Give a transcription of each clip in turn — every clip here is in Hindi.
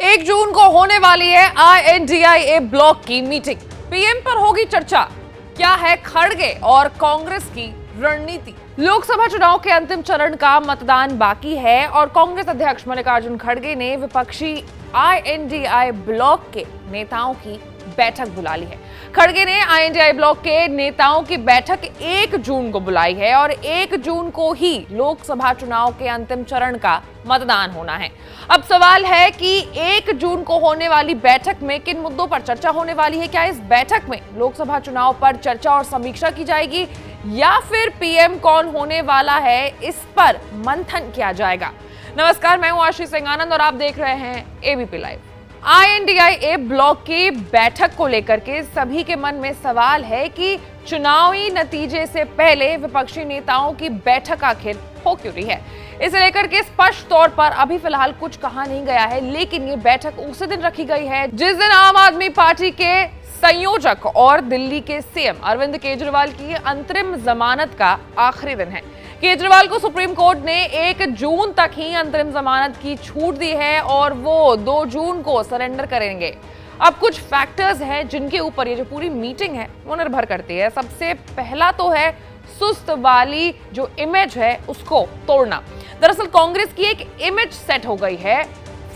1 जून को होने वाली है INDIA ब्लॉक की मीटिंग। पीएम पर होगी चर्चा। क्या है खड़गे और कांग्रेस की रणनीति। लोकसभा चुनाव के अंतिम चरण का मतदान बाकी है और कांग्रेस अध्यक्ष मल्लिकार्जुन खड़गे ने विपक्षी INDIA ब्लॉक के नेताओं की बैठक बुला ली है। खड़गे ने INDIA ब्लॉक के नेताओं की बैठक 1 जून को बुलाई है और 1 जून को ही लोकसभा चुनाव के अंतिम चरण का मतदान होना है। अब सवाल है कि 1 जून को होने वाली बैठक में किन मुद्दों पर चर्चा होने वाली है। क्या इस बैठक में लोकसभा चुनाव पर चर्चा और समीक्षा की जाएगी या फिर पीएम कौन होने वाला है, इस पर मंथन किया जाएगा। नमस्कार, मैं हूं आशीष सिंह आनंद और आप देख रहे हैं एबीपी लाइव। INDIA ब्लॉक की बैठक को लेकर के सभी के मन में सवाल है कि चुनावी नतीजे से पहले विपक्षी नेताओं की बैठक आखिर हो क्यों रही है। इसे लेकर के स्पष्ट तौर पर अभी फिलहाल कुछ कहा नहीं गया है, लेकिन ये बैठक उसी दिन रखी गई है जिस दिन आम आदमी पार्टी के संयोजक और दिल्ली के सीएम अरविंद केजरीवाल की अंतरिम जमानत का आखिरी दिन है। केजरीवाल को सुप्रीम कोर्ट ने 1 जून तक ही अंतरिम जमानत की छूट दी है और वो 2 जून को सरेंडर करेंगे। अब कुछ फैक्टर्स हैं जिनके ऊपर ये जो पूरी मीटिंग है वो निर्भर करती है। सबसे पहला तो है सुस्त वाली जो इमेज है उसको तोड़ना। दरअसल कांग्रेस की एक इमेज सेट हो गई है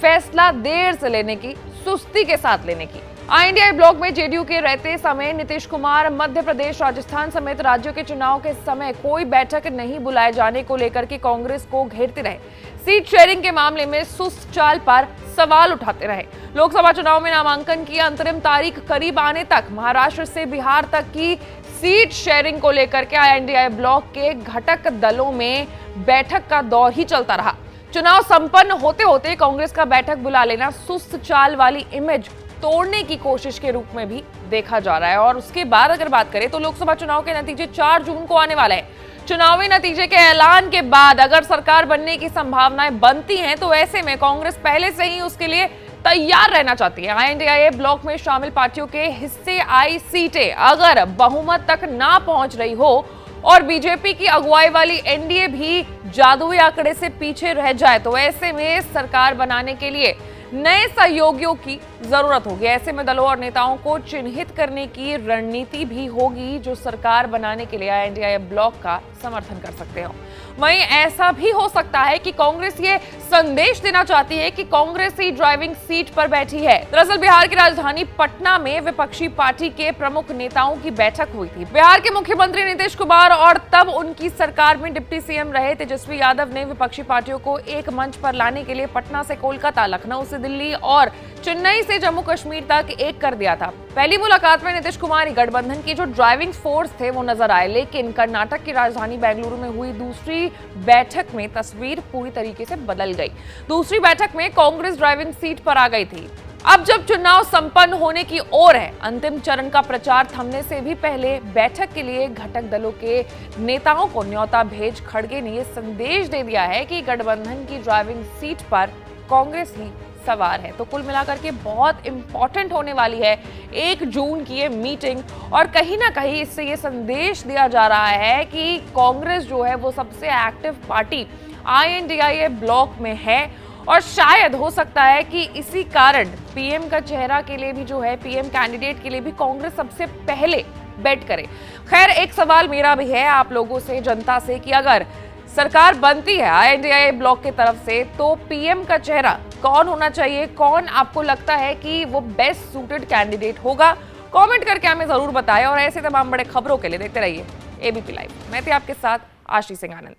फैसला देर से लेने की, सुस्ती के साथ लेने की। INDIA ब्लॉक में जेडीयू के रहते समय नीतीश कुमार मध्य प्रदेश, राजस्थान समेत राज्यों के चुनाव के समय कोई बैठक नहीं बुलाए जाने को लेकर के कांग्रेस को घेरते रहे। सीट शेयरिंग के मामले में सुस्त चाल पर सवाल उठाते रहे। लोकसभा चुनाव में नामांकन की अंतरिम तारीख करीब आने तक महाराष्ट्र से बिहार तक की सीट शेयरिंग को लेकर के INDIA ब्लॉक के घटक दलों में बैठक का दौर ही चलता रहा। चुनाव संपन्न होते होते कांग्रेस का बैठक बुला लेना सुस्त चाल वाली इमेज तोड़ने की कोशिश के रूप में भी देखा जा रहा है। और उसके बाद अगर बात करें तो लोकसभा चुनाव के नतीजे 4 जून को आने वाले हैं। चुनावी नतीजे के ऐलान के बाद अगर सरकार बनने की संभावनाएं बनती हैं तो ऐसे में कांग्रेस पहले से ही उसके लिए तैयार रहना चाहती है। INDIA ब्लॉक में शामिल पार्टियों के हिस्से आई सीटें अगर बहुमत तक ना पहुंच रही हो और बीजेपी की अगुवाई वाली एनडीए भी जादुई आंकड़े से पीछे रह जाए तो ऐसे में सरकार बनाने के लिए नए सहयोगियों की जरूरत होगी। ऐसे में दलों और नेताओं को चिन्हित करने की रणनीति भी होगी जो सरकार बनाने के लिए INDIA ब्लॉक का समर्थन कर सकते हो। वहीं ऐसा भी हो सकता है कि कांग्रेस ये संदेश देना चाहती है कि कांग्रेस ही ड्राइविंग सीट पर बैठी है। दरअसल बिहार की राजधानी पटना में विपक्षी पार्टी के प्रमुख नेताओं की बैठक हुई थी। बिहार के मुख्यमंत्री नीतीश कुमार और तब उनकी सरकार में डिप्टी सीएम रहे तेजस्वी यादव ने विपक्षी पार्टियों को एक मंच पर लाने के लिए पटना से कोलकाता, लखनऊ से दिल्ली और चेन्नई से जम्मू कश्मीर तक एक कर दिया था। पहली मुलाकात में नीतीश कुमार गठबंधन की जो ड्राइविंग फोर्स थे वो नजर आए, लेकिन कर्नाटक की राजधानी बेंगलुरु में हुई दूसरी बैठक में तस्वीर पूरी तरीके से बदल गई। दूसरी बैठक में कांग्रेस ड्राइविंग सीट पर आ गई थी। अब जब चुनाव संपन्न होने की ओर है, अंतिम चरण का प्रचार थमने से भी पहले बैठक के लिए घटक दलों के नेताओं को न्योता भेज खड़गे ने यह संदेश दे दिया है कि गठबंधन की ड्राइविंग सीट पर कांग्रेस ही सवार है। तो कुल मिलाकर के बहुत इंपॉर्टेंट होने वाली है 1 जून की ये मीटिंग और कहीं ना कहीं इससे ये संदेश दिया जा रहा है कि कांग्रेस जो है वो सबसे एक्टिव पार्टी INDIA ब्लॉक में है और शायद हो सकता है कि इसी कारण पीएम का चेहरा के लिए भी जो है, पीएम कैंडिडेट के लिए भी कांग्रेस सबसे पहले बैट करे। खैर, एक सवाल मेरा भी है आप लोगों से, जनता से, कि अगर सरकार बनती है INDIA ब्लॉक की तरफ से तो पीएम का चेहरा कौन होना चाहिए, कौन आपको लगता है कि वो बेस्ट सूटेड कैंडिडेट होगा। कमेंट करके हमें जरूर बताएं और ऐसे तमाम बड़े खबरों के लिए देखते रहिए एबीपी लाइव। मैं थी आपके साथ आशीष सिंह आनंद।